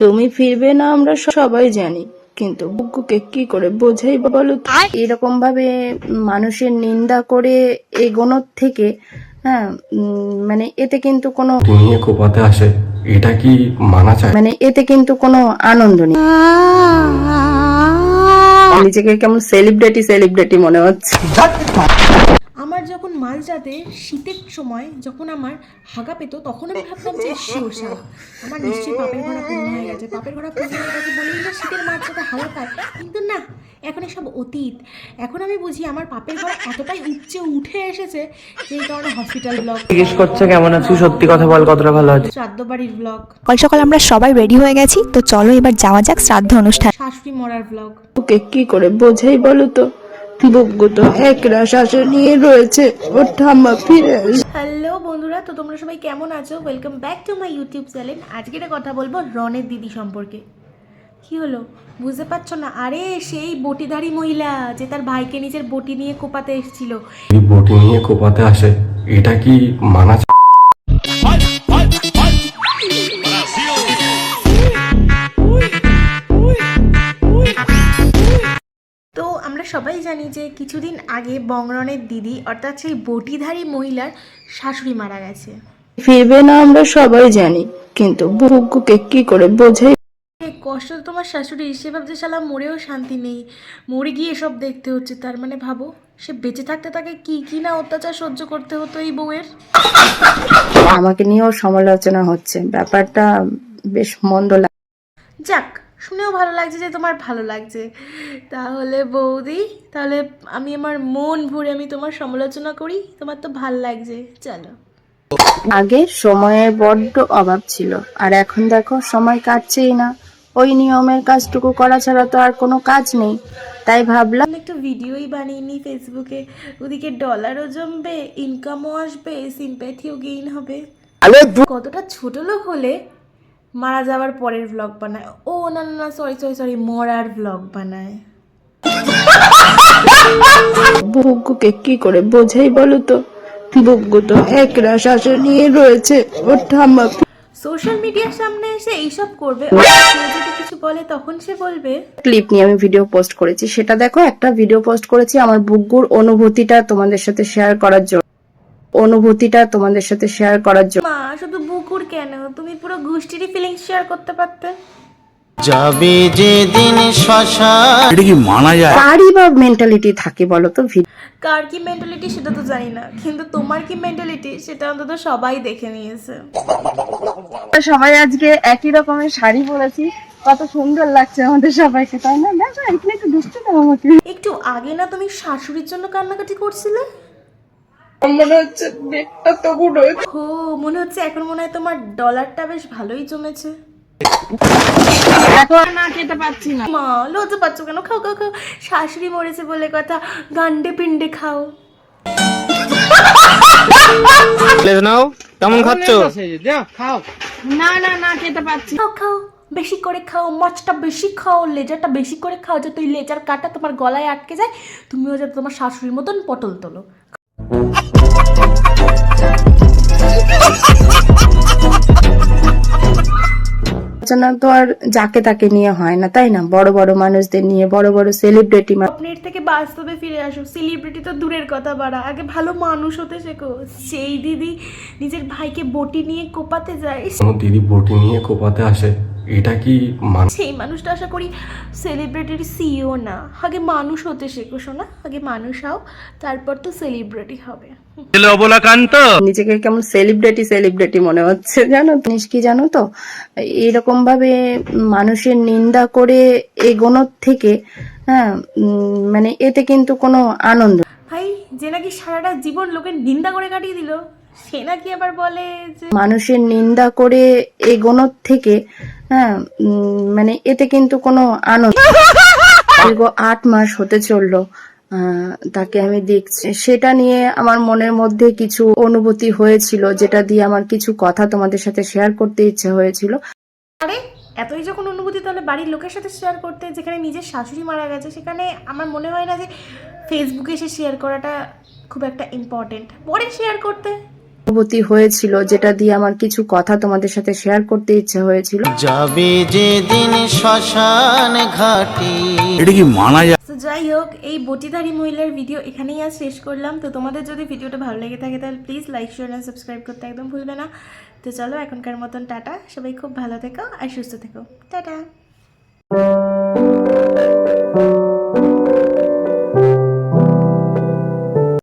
তুমি ফিরবে না আমরা সবাই জানি, কিন্তু বুকুকে কি করে বোঝাই বলো তো? এরকম ভাবে মানুষের নিন্দা করে এগোনোর থেকে মানে এতে কিন্তু কোনো নিয়ে কোপাতে আসে, এটা কি মানা চায়? মানে এতে কিন্তু কোনো আনন্দ নেই। নিজেকে কেমন সেলিব্রিটি মনে হচ্ছে। আমার যখন মাঝরাতে শীতের সময় যখন আমার হাগা পেতো তখন আমি ভাবতাম যে শিওর শালা আমার নিশ্চয়ই পাপের ঘোড়া পূর্ণ হয়ে গেছে, পাপের ঘোড়া পূর্ণ হয়ে গেছে বলেই না শীতের মাঝরাতে হাগা পায়। কিন্তু না, এখন এসব অতীত। এখন আমি বুঝি আমার পাপের ঘোড়া এতটাই উপচে উঠে এসেছে যেই কারণে হসপিটাল ব্লগ জিজ্ঞেস করছে কেমন আছিস, সত্যি কথা বল কতটা ভালো আছিস। শ্রাদ্ধ বাড়ির ব্লগ, সকাল সকাল আমরা সবাই রেডি হয়ে গেছি, তো চলো এবার যাওয়া যাক শ্রাদ্ধ অনুষ্ঠান। শাশুড়ি মরার ব্লগ। ওকে কি করে বোঝাই বলো তো? বুকু তো একরা শাসন নিয়ে রয়েছে, ওর ঠাম্মা ফিরে আসে। হ্যালো বন্ধুরা, তো তোমরা সবাই কেমন আছো? Welcome back to my YouTube channel. আজকে একটা কথা বলবো রনের দিদি সম্পর্কে। কি হলো বুঝতে পারছো না? আরে সেই বটিধারী মহিলা যে তার ভাইকে নিজের বটি নিয়ে কোপাতে এসেছিল। এই বটি নিয়ে কোপাতে আসে, এটা কি মানা চায়? তো আমরা সবাই জানি যে কিছুদিন আগে বংরনের দিদি অর্থাৎ সেই বটিধারী মহিলার শাশুড়ি মারা গেছে। ফিরবে না আমরা সবাই জানি, কিন্তু বুকুকে কি করে বোঝাই? কষ্ট তো তোমার শাশুড়ি, সে ভাবছে শালা মরেও শান্তি নেই, মরে গিয়ে সব দেখতে হচ্ছে। তার মানে ভাবো সে বেঁচে থাকতে তাকে কি কি না অত্যাচার সহ্য করতে হতো এই বউয়ের। আমাকে নিয়েও সমালোচনা হচ্ছে, ব্যাপারটা বেশ মন্দ লাগে। যাক, শুনেও ভালো লাগছে যে তোমার ভালো লাগছে। তাহলে বৌদি, তাহলে আমি আমার মন ভরে আমি তোমার সমালোচনা করি, তোমার তো ভাল লাগছে। চলো। আগে সময়ের বড্ড অভাব ছিল, আর এখন দেখো সময় কাটছেই না। ওই নিয়মের কাজটুকু করা ছাড়া তো আর কোনো কাজ নেই। তাই ভাবলাম আমি একটু ভিডিওই বানিয়ে নিই ফেসবুকে, ওদিকে ডলারও জমবে, ইনকামও আসবে, সিম্প্যাথিও গেইন হবে। কতটা ছোট লোক হলে মারা যাওয়ার পরের ভ্লগ বানায়, ও না না না সরি মরার ভ্লগ বানায়। বুকুকে কি করে বোঝাই বলো তো? বুকু তো একরা শাসন নিয়ে রয়েছে, ওর ঠাম্মা। সোশ্যাল মিডিয়ার সামনে এসে এইসব করবে, কেউ যদি কিছু বলে তখন সে বলবে। ক্লিপ নিয়ে আমি ভিডিও পোস্ট করেছি, সেটা দেখো। একটা ভিডিও পোস্ট করেছি আমার বুকুর অনুভূতিটা তোমাদের সাথে শেয়ার করার জন্য। মা শুধু বুকুর কেন, তুমি পুরো গোষ্ঠীরই ফিলিংস শেয়ার করতে পারতে। যাবে যে দিন শ্মশান। এটা কি মানা যায়? কারই বা মেন্টালিটি থাকে বলো তো? কার কি মেন্টালিটি সেটা তো জানি না, কিন্তু তোমার কি মেন্টালিটি সেটা অন্তত সবাই দেখে নিয়েছে। সবাই আজকে একই রকমের শাড়ি পরেছি, কত সুন্দর লাগছে আমাদের সবাইকে, তাই না? দেখো এখানে একটু দুষ্টু দাও আমাকে। একটু আগে না তুমি শাশুড়ির জন্য কান্নাকাটি করছিলে? মনে হচ্ছে পেটটা তো গুঁড়ো। হো, মনে হচ্ছে এখন মনে হয় তোমার ডলারটা বেশ ভালোই জমেছে। এখন না খেতে পাচ্ছি না। মা লজ্জা পাচ্ছ কেন? খাও খাও খাও, শাশুড়ি মরেছে বলে কথা, গান্ডে পিন্ডে খাও। নাও কেমন খাচ্ছ? না না না খেতে পাচ্ছি। খাও খাও, বেশি করে খাও, মাছটা বেশি খাও, লেজারটা বেশি করে খাও, যাতে ওই লেজার কাটা তোমার গলায় আটকে যায়, তুমিও যাতে তোমার শাশুড়ির মতন পটল তোলো। আলোচনা তো আর যাকে তাকে নিয়ে হয় না, তাই না? বড় বড় মানুষদের নিয়ে, বড় বড় সেলিব্রিটি। স্বপ্নের থেকে বাস্তবে ফিরে আসো। সেলিব্রিটি তো দূরের কথা বাড়া, আগে ভালো মানুষ হতে শেখো। সেই দিদি নিজের ভাইকে বটি নিয়ে কোপাতে যায়, কোনো দিদি বটি নিয়ে কোপাতে আসে, এটা কি মানা? সেই মানুষটা আশা করি সেলিব্রিটির সিইও না। আগে মানুষ হতে শেখো শোনা, আগে মানুষ হও, তারপর তো সেলিব্রিটি হবে। নিজেকে কেমন সেলিব্রিটি মনে হচ্ছে, জানো তো? জিনিস কি জানো তো, এরকম ভাবে মানুষের নিন্দা করে এগোনোর থেকে মানে এতে কিন্তু কোনো আনন্দ। ভাই যে নাকি সারাটা জীবন লোকের নিন্দা করে কাটিয়ে দিল, সে নাকি আবার বলে যে মানুষের নিন্দা করে এগোনোর থেকে মানে এতে কিন্তু কোনো আনন্দ। দীর্ঘ 8 মাস হতে চললো তাকে আমি দেখছি, সেটা নিয়ে আমার মনের মধ্যে কিছু অনুভূতি হয়েছিল, যেটা দিয়ে আমার কিছু কথা তোমাদের সাথে শেয়ার করতে ইচ্ছা হয়েছিল। আরে এতই যখন অনুভূতি, তাহলে বাড়ির লোকের সাথে শেয়ার করতে। যেখানে নিজের শাশুড়ি মারা গেছে সেখানে আমার মনে হয় না যে ফেসবুকে এসে শেয়ার করাটা খুব একটা ইম্পর্টেন্ট, পরে শেয়ার করতে। অনুভূতি হয়েছিল, যেটা দিয়ে আমার কিছু কথা তোমাদের সাথে শেয়ার করতে ইচ্ছা হয়েছিল। যাবে যেদিন শ্মশান ঘাটে। তো যাই হোক, এই বটিধারী মহিলার ভিডিও এখানেই আজ শেষ করলাম। তো তোমাদের যদি ভিডিওটা ভালো লেগে থাকে তাহলে প্লিজ লাইক শেয়ার আর সাবস্ক্রাইব করতে একদম ভুলবে না। তো চলো এখনকার মতন টাটা, সবাই খুব ভালো থেকো আর সুস্থ থেকো, টাটা।